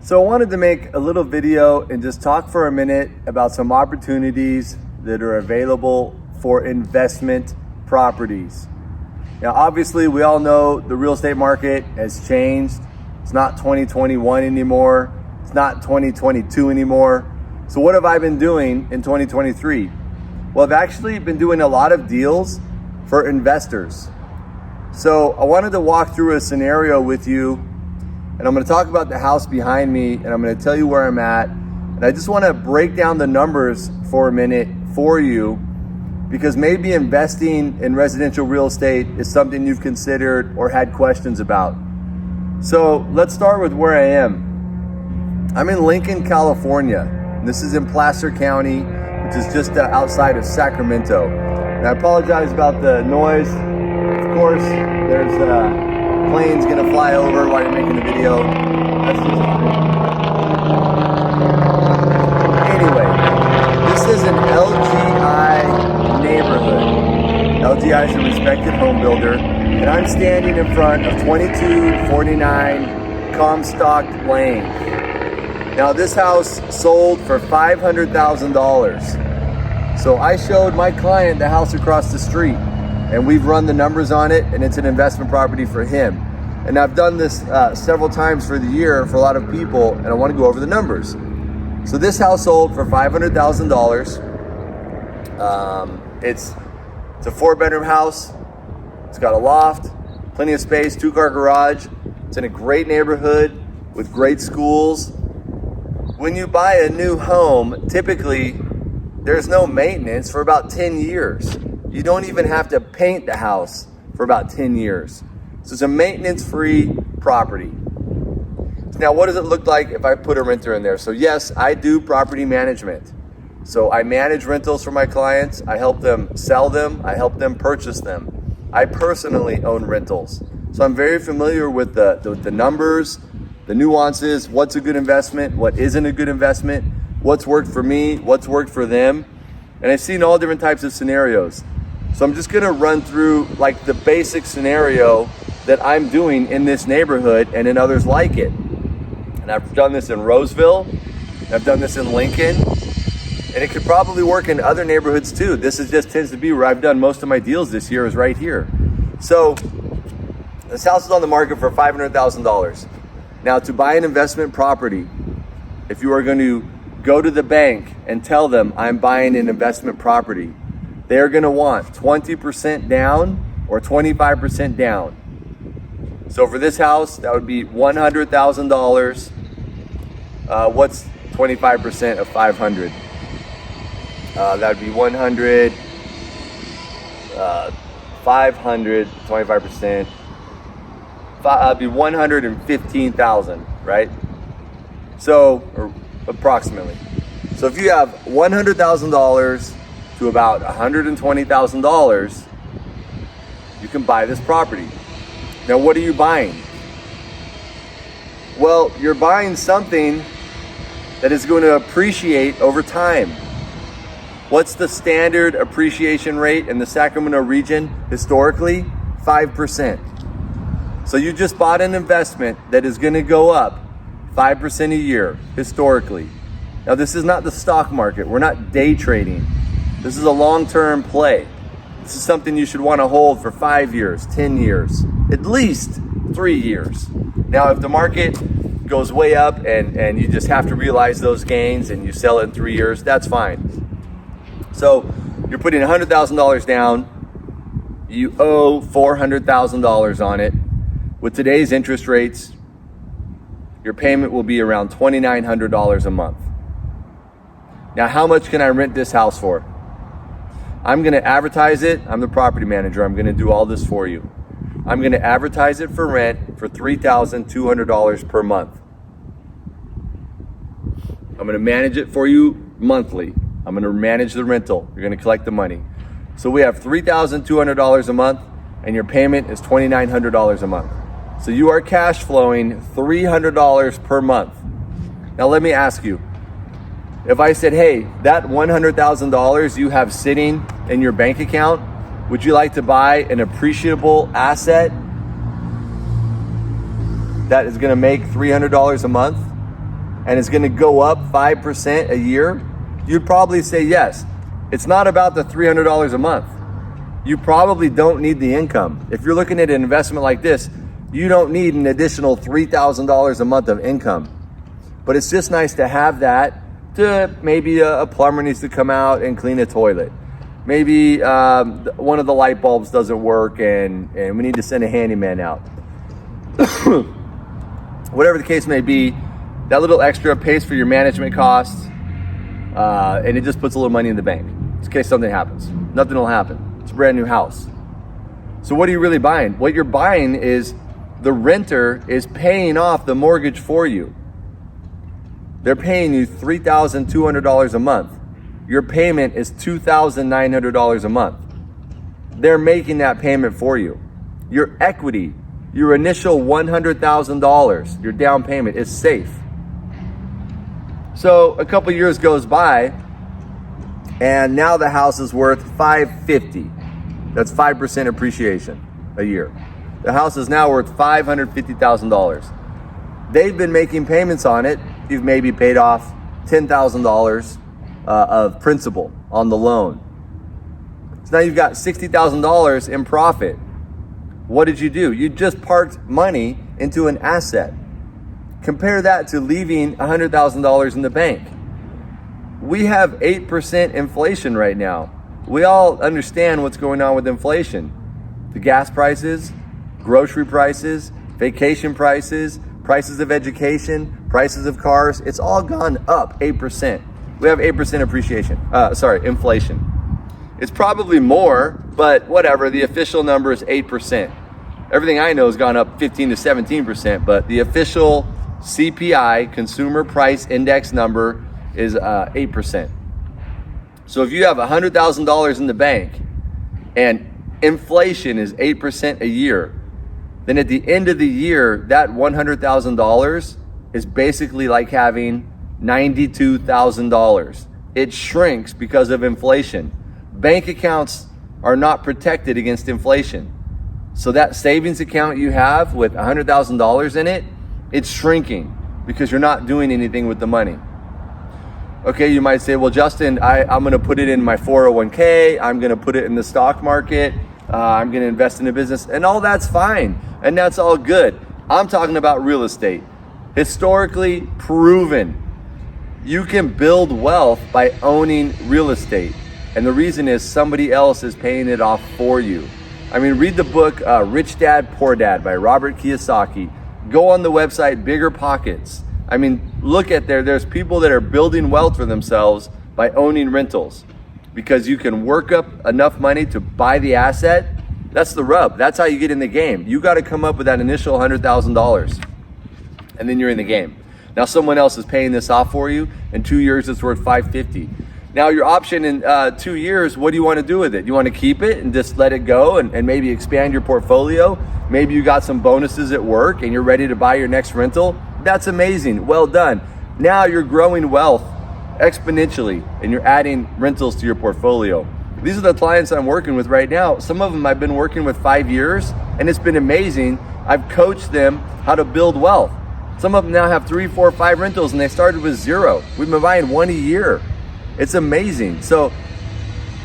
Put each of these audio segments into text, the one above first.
So I wanted to make a little video and just talk for a minute about some opportunities that are available for investment properties. Now, obviously, we all know the real estate market has changed. It's not 2021 anymore. It's not 2022 anymore. So what have I been doing in 2023? Well, I've actually been doing a lot of deals for investors. So I wanted to walk through a scenario with you, and I'm going to talk about the house behind me, and I'm going to tell you where I'm at. And I just want to break down the numbers for a minute for you, because maybe investing in residential real estate is something you've considered or had questions about. So let's start with where I am. I'm in Lincoln, California. This is in Placer County, which is just outside of Sacramento. And I apologize about the noise. Of course, there's planes gonna fly over while you're making the video. That's just anyway, this is an LGI neighborhood. LGI is a respected home builder, and I'm standing in front of 2249 Comstock Lane. Now this house sold for $500,000. So I showed my client the house across the street, and we've run the numbers on it, and it's an investment property for him. And I've done this several times for the year for a lot of people, and I want to go over the numbers. So this house sold for $500,000. It's a 4-bedroom house. It's got a loft, plenty of space, 2-car garage. It's in a great neighborhood with great schools. When you buy a new home, typically there's no maintenance for about 10 years. You don't even have to paint the house for about 10 years. So it's a maintenance-free property. Now, what does it look like if I put a renter in there? So yes, I do property management. So I manage rentals for my clients. I help them sell them. I help them purchase them. I personally own rentals. So I'm very familiar with the numbers, the nuances, what's a good investment, what isn't a good investment, what's worked for me, what's worked for them. And I've seen all different types of scenarios. So I'm just gonna run through like the basic scenario that I'm doing in this neighborhood and in others like it. And I've done this in Roseville, I've done this in Lincoln, and it could probably work in other neighborhoods too. This just tends to be where I've done most of my deals this year, is right here. So this house is on the market for $500,000. Now, to buy an investment property, if you are going to go to the bank and tell them I'm buying an investment property, they're going to want 20% down or 25% down. So for this house, that would be $100,000. What's 25% of 500? That would be 100, 500, 25%. That'd be 115,000, right? So, or approximately. So if you have $100,000 to about $120,000, you can buy this property. Now, what are you buying? Well, you're buying something that is going to appreciate over time. What's the standard appreciation rate in the Sacramento region historically? 5%. So you just bought an investment that is going to go up 5% a year historically. Now, this is not the stock market. We're not day trading. This is a long-term play. This is something you should want to hold for 5 years, 10 years, at least 3 years. Now, if the market goes way up and you just have to realize those gains and you sell it in 3 years, that's fine. So you're putting $100,000 down. You owe $400,000 on it. With today's interest rates, your payment will be around $2,900 a month. Now, how much can I rent this house for? I'm going to advertise it. I'm the property manager. I'm going to do all this for you. I'm going to advertise it for rent for $3,200 per month. I'm going to manage it for you monthly. I'm going to manage the rental. You're going to collect the money. So we have $3,200 a month, and your payment is $2,900 a month. So you are cash flowing $300 per month. Now let me ask you, if I said, hey, that $100,000 you have sitting in your bank account, would you like to buy an appreciable asset that is going to make $300 a month? and it's going to go up 5% a year, you'd probably say yes. It's not about the $300 a month. You probably don't need the income. If you're looking at an investment like this, you don't need an additional $3,000 a month of income. But it's just nice to have that to maybe a plumber needs to come out and clean a toilet. Maybe one of the light bulbs doesn't work and we need to send a handyman out. Whatever the case may be, that little extra pays for your management costs, and it just puts a little money in the bank in case something happens. Nothing will happen. It's a brand new house. So what are you really buying? What you're buying is the renter is paying off the mortgage for you. They're paying you $3,200 a month. Your payment is $2,900 a month. They're making that payment for you. Your equity, your initial $100,000, your down payment is safe. So a couple years goes by, and now the house is worth $550,000. That's 5% appreciation a year. The house is now worth $550,000. They've been making payments on it. You've maybe paid off $10,000 of principal on the loan. So now you've got $60,000 in profit. What did you do? You just parked money into an asset. Compare that to leaving $100,000 in the bank. We have 8% inflation right now. We all understand what's going on with inflation. The gas prices, grocery prices, vacation prices, prices of education, prices of cars, it's all gone up 8%. We have 8% inflation. It's probably more, but whatever, the official number is 8%. Everything I know has gone up 15 to 17%, but the official CPI, Consumer Price Index number, is 8%. So if you have $100,000 in the bank and inflation is 8% a year, then at the end of the year, that $100,000 is basically like having $92,000. It shrinks because of inflation. Bank accounts are not protected against inflation. So that savings account you have with $100,000 in it, it's shrinking because you're not doing anything with the money. Okay, you might say, well, Justin, I'm going to put it in my 401k. I'm going to put it in the stock market. I'm going to invest in a business, and all that's fine. And that's all good. I'm talking about real estate. Historically proven. You can build wealth by owning real estate. And the reason is somebody else is paying it off for you. I mean, read the book, Rich Dad, Poor Dad by Robert Kiyosaki. Go on the website, Bigger Pockets. I mean, look at there's people that are building wealth for themselves by owning rentals because you can work up enough money to buy the asset. That's the rub. That's how you get in the game. You got to come up with that initial $100,000 and then you're in the game. Now someone else is paying this off for you. In 2 years, it's worth $550,000. Now your option in 2 years, what do you want to do with it? You want to keep it and just let it go and maybe expand your portfolio? Maybe you got some bonuses at work and you're ready to buy your next rental. That's amazing. Well done. Now you're growing wealth exponentially and you're adding rentals to your portfolio. These are the clients I'm working with right now. Some of them I've been working with 5 years and it's been amazing. I've coached them how to build wealth. Some of them now have 3, 4, 5 rentals and they started with 0. We've been buying 1 a year. It's amazing. So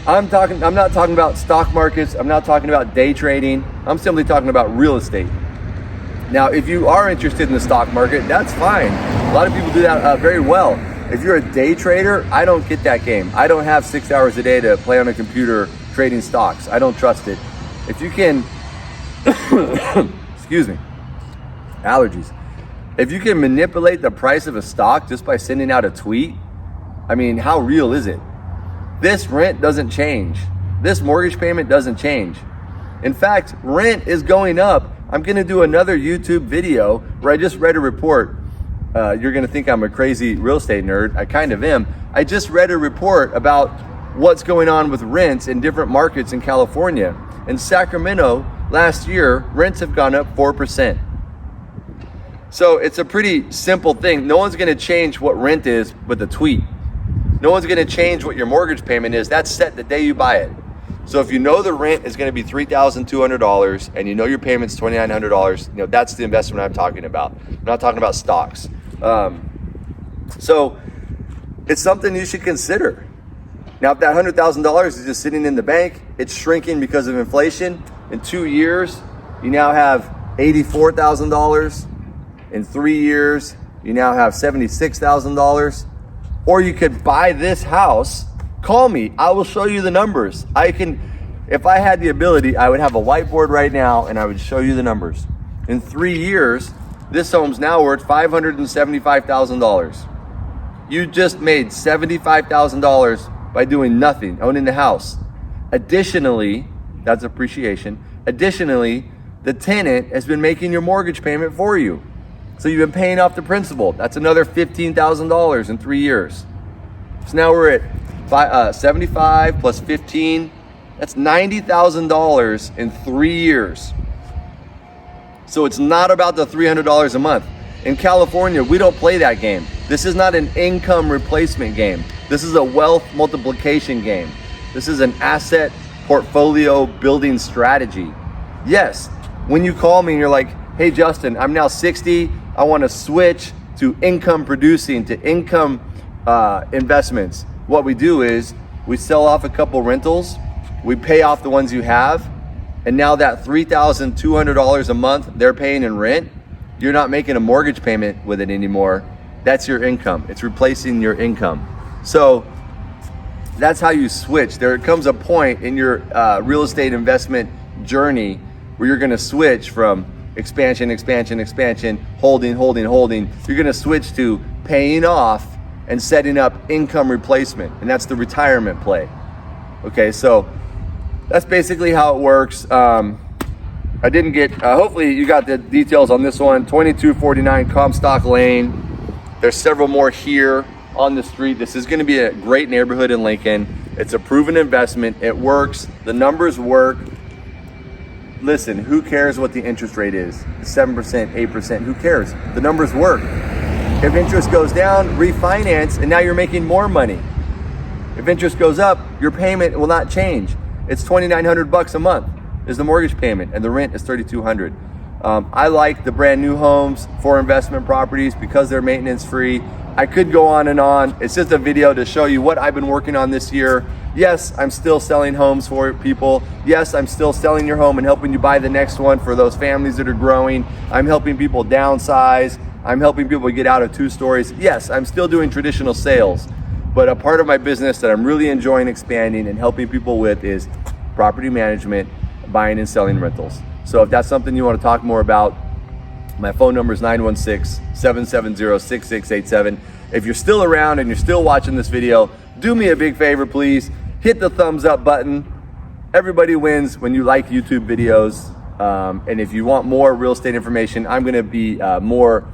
I'm not talking about stock markets. I'm not talking about day trading. I'm simply talking about real estate. Now, if you are interested in the stock market, that's fine. A lot of people do that very well. If you're a day trader, I don't get that game. I don't have 6 hours a day to play on a computer trading stocks. I don't trust it. If you can, excuse me, allergies. If you can manipulate the price of a stock just by sending out a tweet, I mean, how real is it? This rent doesn't change. This mortgage payment doesn't change. In fact, rent is going up. I'm going to do another YouTube video where I just read a report. You're going to think I'm a crazy real estate nerd. I kind of am. I just read a report about what's going on with rents in different markets in California. In Sacramento, last year, rents have gone up 4%. So it's a pretty simple thing. No one's going to change what rent is with a tweet. No one's going to change what your mortgage payment is. That's set the day you buy it. So if you know the rent is going to be $3,200 and you know your payment's $2,900, that's the investment I'm talking about. I'm not talking about stocks. So it's something you should consider. Now, if that $100,000 is just sitting in the bank, it's shrinking because of inflation. In 2 years, you now have $84,000. In 3 years, you now have $76,000. Or you could buy this house. Call me. I will show you the numbers. If I had the ability, I would have a whiteboard right now and I would show you the numbers. In 3 years, this home's now worth $575,000. You just made $75,000 by doing nothing, owning the house. Additionally, that's appreciation. Additionally, the tenant has been making your mortgage payment for you. So you've been paying off the principal. That's another $15,000 in 3 years. So now we're at 75 plus 15. That's $90,000 in 3 years. So it's not about the $300 a month. In California, we don't play that game. This is not an income replacement game. This is a wealth multiplication game. This is an asset portfolio building strategy. Yes, when you call me and you're like, hey Justin, I'm now 60, I wanna switch to income producing, to income investments. What we do is we sell off a couple rentals, we pay off the ones you have, and now that $3,200 a month they're paying in rent, you're not making a mortgage payment with it anymore. That's your income. It's replacing your income. So that's how you switch. There comes a point in your real estate investment journey where you're gonna switch from expansion, holding. You're gonna switch to paying off and setting up income replacement. And that's the retirement play. Okay, so that's basically how it works. I didn't get, hopefully you got the details on this one. 2249 Comstock Lane. There's several more here on the street. This is gonna be a great neighborhood in Lincoln. It's a proven investment. It works, the numbers work. Listen, who cares what the interest rate is? 7%, 8%, who cares? The numbers work. If interest goes down, refinance, and now you're making more money. If interest goes up, your payment will not change. It's $2,900 a month is the mortgage payment, and the rent is $3,200. I like the brand new homes for investment properties because they're maintenance free. I could go on and on. It's just a video to show you what I've been working on this year. Yes, I'm still selling homes for people. Yes, I'm still selling your home and helping you buy the next one for those families that are growing. I'm helping people downsize. I'm helping people get out of 2 stories. Yes, I'm still doing traditional sales, but a part of my business that I'm really enjoying expanding and helping people with is property management, buying and selling rentals. So if that's something you want to talk more about, my phone number is 916-770-6687. If you're still around and you're still watching this video, do me a big favor, please. Hit the thumbs up button. Everybody wins when you like YouTube videos. And if you want more real estate information, I'm going to be more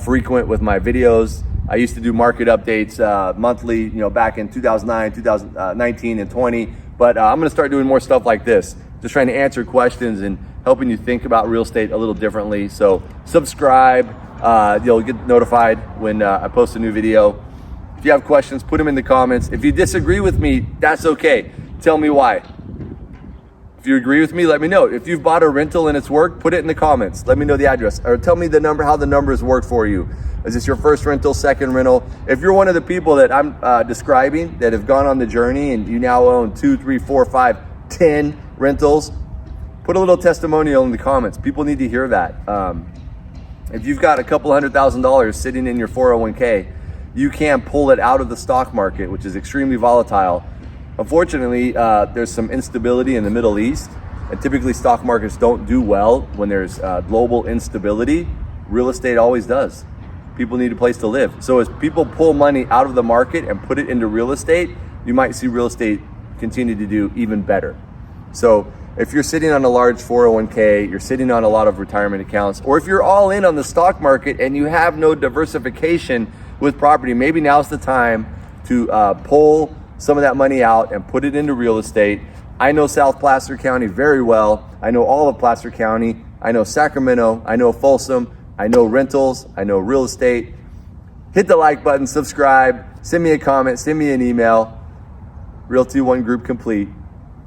frequent with my videos. I used to do market updates monthly, back in 2009, 2019, and 20. But I'm going to start doing more stuff like this, just trying to answer questions and helping you think about real estate a little differently. So subscribe. You'll get notified when I post a new video. If you have questions, put them in the comments. If you disagree with me, that's okay. Tell me why. If you agree with me, let me know. If you've bought a rental and it's worked, put it in the comments. Let me know the address, or tell me the number, how the numbers work for you. Is this your first rental, second rental? If you're one of the people that I'm describing that have gone on the journey and you now own 2, 3, 4, 5, 10 rentals, put a little testimonial in the comments. People need to hear that. If you've got a couple $100,000 sitting in your 401k, you can pull it out of the stock market, which is extremely volatile. Unfortunately, there's some instability in the Middle East, and typically stock markets don't do well when there's global instability. Real estate always does. People need a place to live. So as people pull money out of the market and put it into real estate, you might see real estate continue to do even better. So if you're sitting on a large 401k, you're sitting on a lot of retirement accounts, or if you're all in on the stock market and you have no diversification with property, maybe now's the time to pull some of that money out and put it into real estate. I know South Placer County very well. I know all of Placer County. I know Sacramento. I know Folsom. I know rentals. I know real estate. Hit the like button, subscribe, send me a comment, send me an email. Realty One Group complete,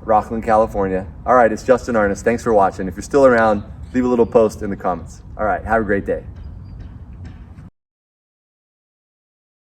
Rockland, California. All right, it's Justin Arnest. Thanks for watching. If you're still around, leave a little post in the comments. All right, have a great day.